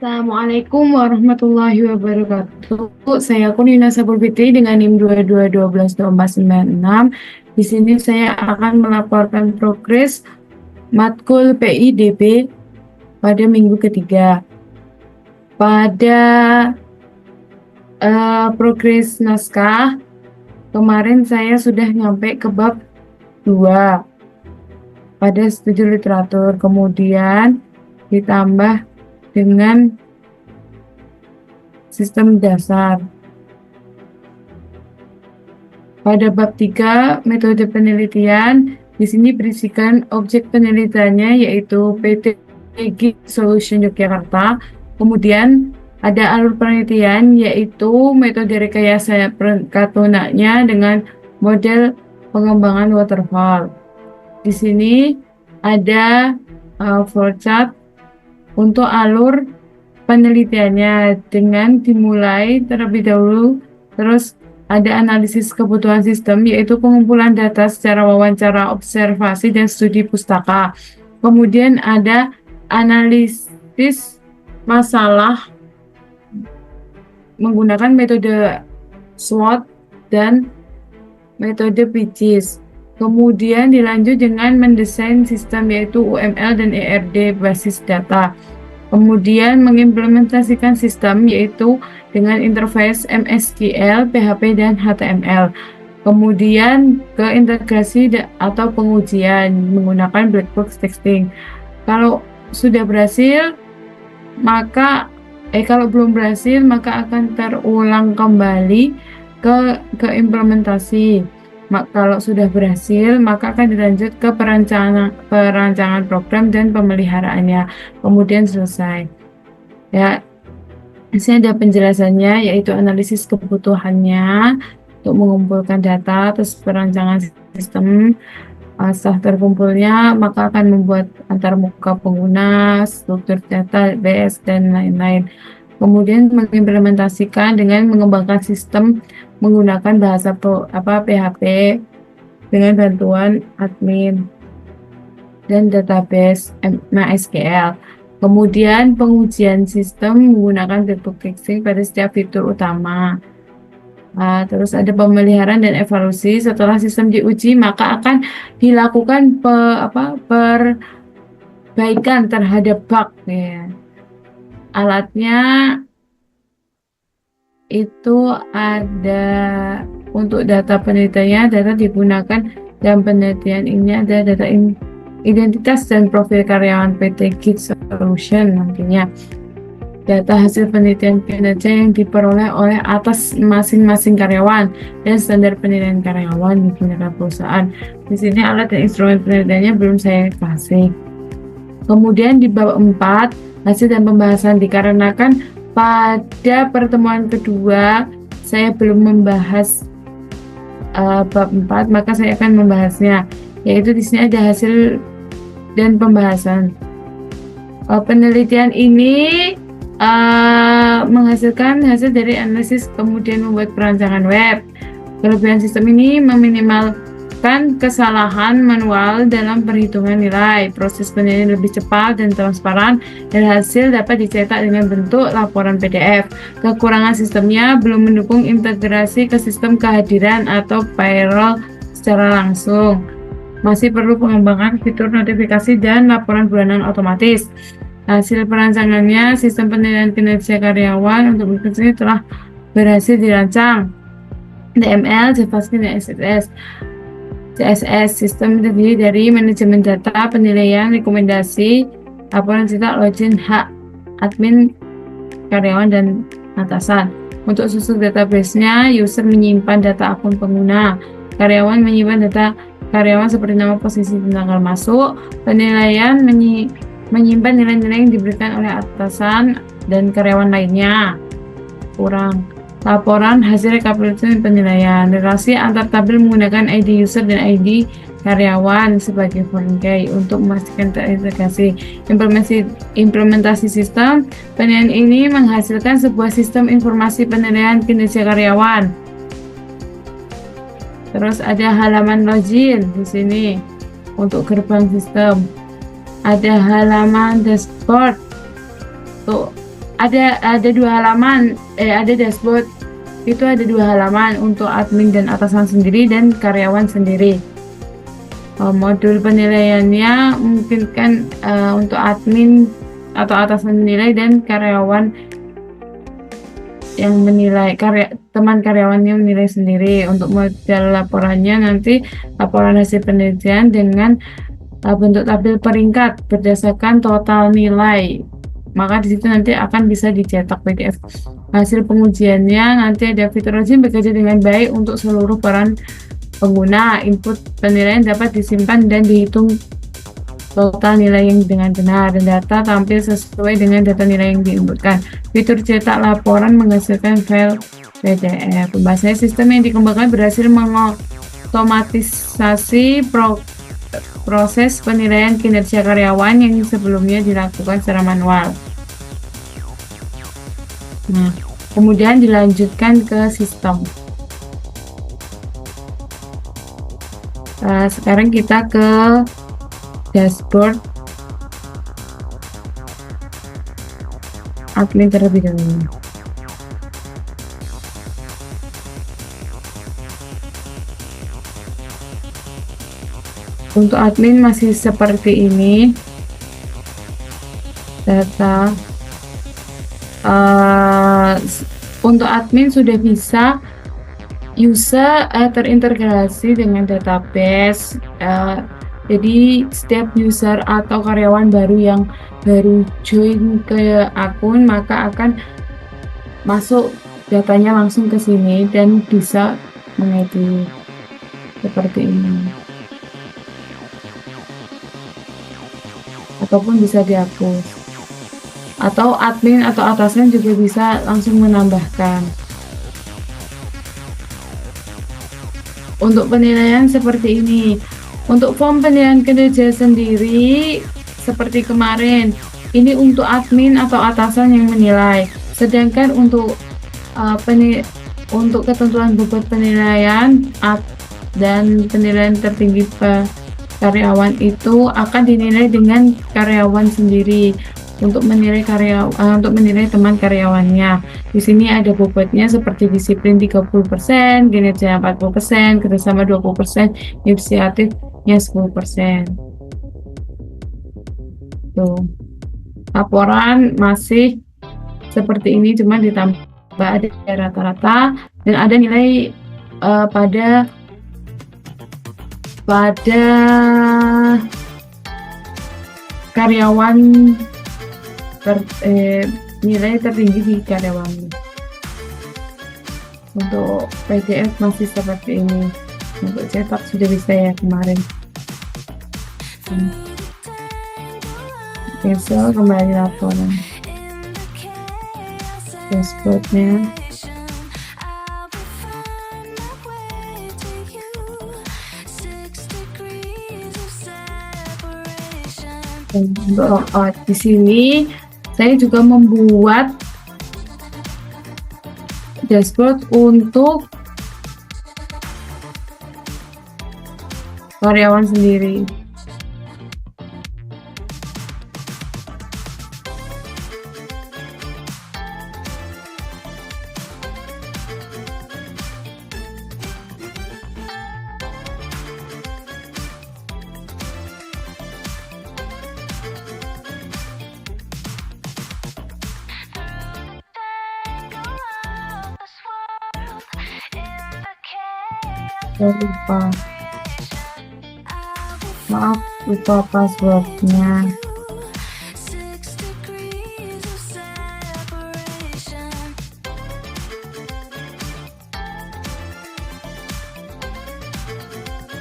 Assalamualaikum warahmatullahi wabarakatuh. Saya Kunina Sabur Fitri dengan NIM 22122496. Di sini saya akan melaporkan progres matkul PIDB pada minggu ketiga. Pada progres naskah, kemarin saya sudah nyampe ke bab 2 pada studi literatur, kemudian ditambah dengan sistem dasar. Pada bab 3 metode penelitian, di sini berisikan objek penelitiannya yaitu PT GIG Solution Yogyakarta. Kemudian ada alur penelitian yaitu metode rekayasa perangkat lunaknya dengan model pengembangan waterfall. Di sini ada flowchart untuk alur penelitiannya dengan dimulai terlebih dahulu, terus ada analisis kebutuhan sistem yaitu pengumpulan data secara wawancara, observasi, dan studi pustaka. Kemudian ada analisis masalah menggunakan metode SWOT dan metode PICIS. Kemudian dilanjut dengan mendesain sistem yaitu UML dan ERD basis data. Kemudian mengimplementasikan sistem yaitu dengan interface MSQL, PHP, dan HTML. Kemudian ke integrasi atau pengujian menggunakan black box testing. Kalau sudah berhasil, maka kalau belum berhasil maka akan terulang kembali ke implementasi. Kalau sudah berhasil, maka akan dilanjut ke perancangan program dan pemeliharaannya. Kemudian selesai. Ya, di sini ada penjelasannya, yaitu analisis kebutuhannya untuk mengumpulkan data, terus perancangan sistem. Setelah terkumpulnya, maka akan membuat antarmuka pengguna, struktur data, BS, dan lain-lain. Kemudian mengimplementasikan dengan mengembangkan sistem menggunakan bahasa PHP dengan bantuan admin dan database MySQL. Kemudian pengujian sistem menggunakan black box testing pada setiap fitur utama. Terus ada pemeliharaan dan evaluasi. Setelah sistem diuji, maka akan dilakukan perbaikan terhadap bug. Ya. Alatnya itu ada untuk data penelitiannya, data digunakan dalam penelitian ini ada data identitas dan profil karyawan PT GIG Solution. Nantinya data hasil penelitian kinerja yang diperoleh oleh atas masing-masing karyawan dan standar penilaian karyawan digunakan perusahaan. Di sini alat dan instrumen penelitiannya belum saya kasih. Kemudian di bab 4 hasil dan pembahasan, dikarenakan pada pertemuan kedua saya belum membahas bab 4, maka saya akan membahasnya, yaitu di sini ada hasil dan pembahasan. Penelitian ini menghasilkan hasil dari analisis, kemudian membuat perancangan web. Kelebihan sistem ini meminimalkan kesalahan manual dalam perhitungan nilai. Proses penilaian lebih cepat dan transparan, dan hasil dapat dicetak dengan bentuk laporan PDF. Kekurangan sistemnya belum mendukung integrasi ke sistem kehadiran atau payroll secara langsung. Masih perlu pengembangan fitur notifikasi dan laporan bulanan otomatis. Hasil perancangannya, sistem penilaian kinerja karyawan untuk berikut ini telah berhasil dirancang. DML, JavaScript, dan CSS. Sistem terdiri dari manajemen data, penilaian, rekomendasi, laporan cetak, login, hak admin, karyawan, dan atasan. Untuk struktur database-nya, user menyimpan data akun pengguna, karyawan menyimpan data karyawan seperti nama, posisi, dan tanggal masuk, penilaian menyimpan nilai-nilai yang diberikan oleh atasan dan karyawan lainnya. Laporan hasil rekapitulasi penilaian. Relasi antar tabel menggunakan ID user dan ID karyawan sebagai foreign key untuk memastikan terintegrasi. Implementasi sistem penilaian ini menghasilkan sebuah sistem informasi penilaian kinerja karyawan. Terus ada halaman login di sini untuk gerbang sistem. Ada halaman dashboard untuk ada 2 halaman, ada dashboard. Itu ada 2 halaman untuk admin dan atasan sendiri dan karyawan sendiri. Modul penilaiannya memungkinkan untuk admin atau atasan menilai dan karyawan yang menilai, teman karyawannya menilai sendiri. Untuk model laporannya nanti laporan hasil penelitian dengan bentuk tabel peringkat berdasarkan total nilai. Maka di situ nanti akan bisa dicetak PDF. Hasil pengujiannya nanti ada fitur rajin bekerja dengan baik untuk seluruh peran pengguna. Input penilaian dapat disimpan dan dihitung total nilai yang dengan benar, dan data tampil sesuai dengan data nilai yang diinputkan. Fitur cetak laporan menghasilkan file PDF. Pembahasannya, sistem yang dikembangkan berhasil mengotomatisasi proses penilaian kinerja karyawan yang sebelumnya dilakukan secara manual. Nah, kemudian dilanjutkan ke sistem. Sekarang kita ke dashboard admin terlebih dahulu. Untuk admin masih seperti ini, data untuk admin sudah bisa user terintegrasi dengan database. Jadi setiap user atau karyawan baru yang baru join ke akun, maka akan masuk datanya langsung ke sini dan bisa mengedit seperti ini, ataupun bisa dihapus, atau admin atau atasan juga bisa langsung menambahkan. Untuk penilaian seperti ini. Untuk form penilaian kinerja sendiri seperti kemarin, ini untuk admin atau atasan yang menilai. Sedangkan untuk ketentuan bobot penilaian dan penilaian tertinggi karyawan itu akan dinilai dengan karyawan sendiri untuk menilai teman karyawannya. Di sini ada bobotnya seperti disiplin 30%, kinerja 40%, kerjasama 20%, inisiatifnya 10%. Tuh. Laporan masih seperti ini, cuma ditambah ada rata-rata dan ada nilai pada karyawan nilai tertinggi di karyawan. Untuk PDF masih seperti ini. Untuk cetak sudah bisa ya kemarin. Cancel, kembali laporan. Dashboardnya. Untuk di sini saya juga membuat dashboard untuk karyawan sendiri. Lupa passwordnya.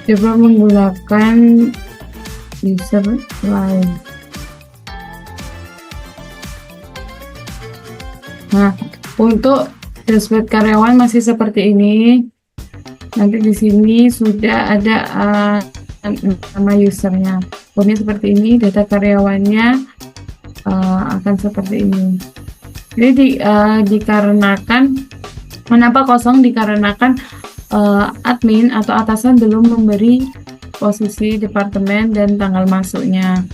Coba menggunakan user lain. Nah, untuk dashboard karyawan masih seperti ini. Nanti di sini sudah ada nama usernya. Formnya seperti ini, data karyawannya akan seperti ini. Jadi dikarenakan kenapa kosong, dikarenakan admin atau atasan belum memberi posisi departemen dan tanggal masuknya.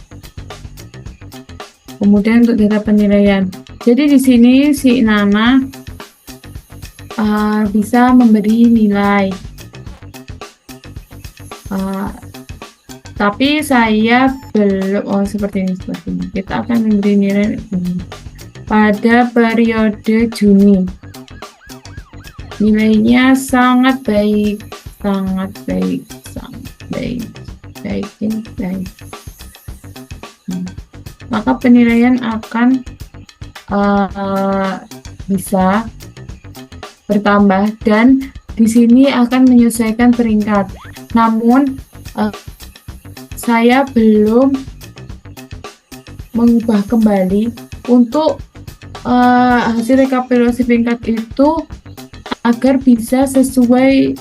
Kemudian untuk data penilaian, Jadi di sini si Nana bisa memberi nilai, tapi saya belum. Seperti ini. Kita akan memberi nilai pada periode Juni. Nilainya sangat baik. Maka penilaian akan bisa bertambah dan di sini akan menyesuaikan peringkat. Namun saya belum mengubah kembali untuk hasil rekapitulasi peringkat itu agar bisa sesuai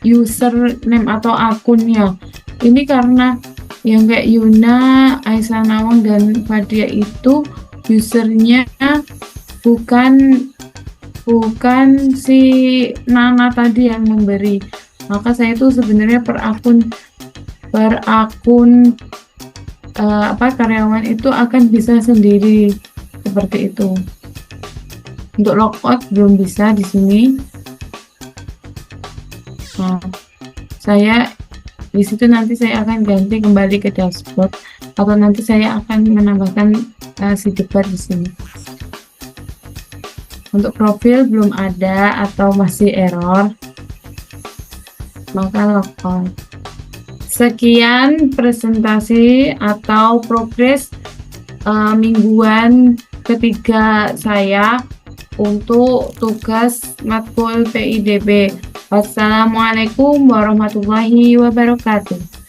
username atau akunnya. Ini karena yang kayak Yuna, Aisyah Nawang, dan Fadia itu usernya bukan si Nana tadi yang memberi. Maka saya itu sebenarnya per akun karyawan itu akan bisa sendiri seperti itu. Untuk logout belum bisa di sini. Saya di situ nanti saya akan ganti kembali ke dashboard atau nanti saya akan menambahkan si debat di sini. Untuk profil belum ada atau masih error, maka logout. Sekian presentasi atau progres mingguan ketiga saya untuk tugas matkul PIDB. Wassalamualaikum warahmatullahi wabarakatuh.